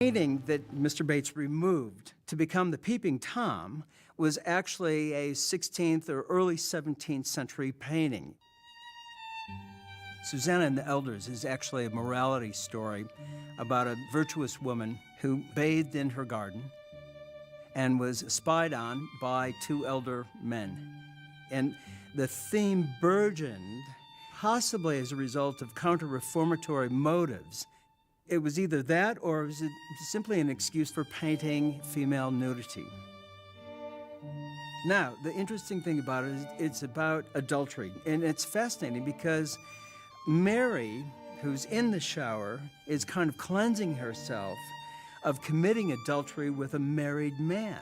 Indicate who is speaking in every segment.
Speaker 1: Painting that Mr. Bates removed to become the Peeping Tom was actually a 16th or early 17th century painting. Susana and the Elders is actually a morality story about a virtuous woman who bathed in her garden and was spied on by two elder men. And the theme burgeoned, possibly as a result of counter-reformatory motives. It was either that or it was simply an excuse for painting female nudity. Now, the interesting thing about it is it's about adultery, and it's fascinating because Mary, who's in the shower, is kind of cleansing herself of committing adultery with a married man.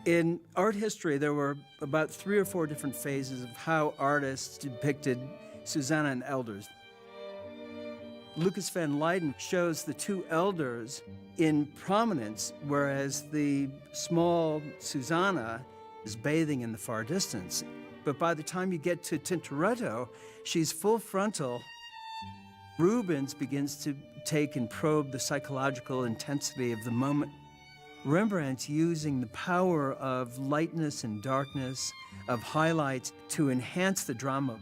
Speaker 1: In art history, there were about 3 or 4 different phases of how artists depicted Susana and Elders. Lucas van Leyden shows the two elders in prominence, whereas the small Susana is bathing in the far distance. But by the time you get to Tintoretto, she's full frontal. Rubens begins to take and probe the psychological intensity of the moment. Rembrandt's using the power of lightness and darkness, of highlights, to enhance the drama.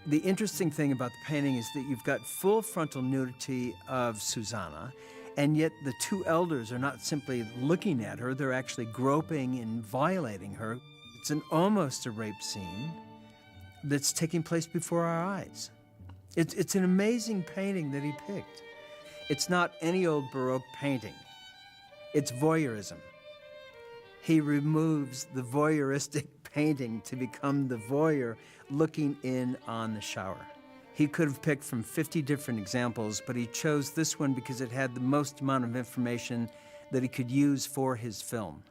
Speaker 1: The interesting thing about the painting is that you've got full frontal nudity of Susana, and yet the two elders are not simply looking at her, they're actually groping and violating her. It's almost a rape scene that's taking place before our eyes. It's an amazing painting that he picked. It's not any old Baroque painting. It's voyeurism. He removes the voyeuristic painting to become the voyeur looking in on the shower. He could have picked from 50 different examples, but he chose this one because it had the most amount of information that he could use for his film.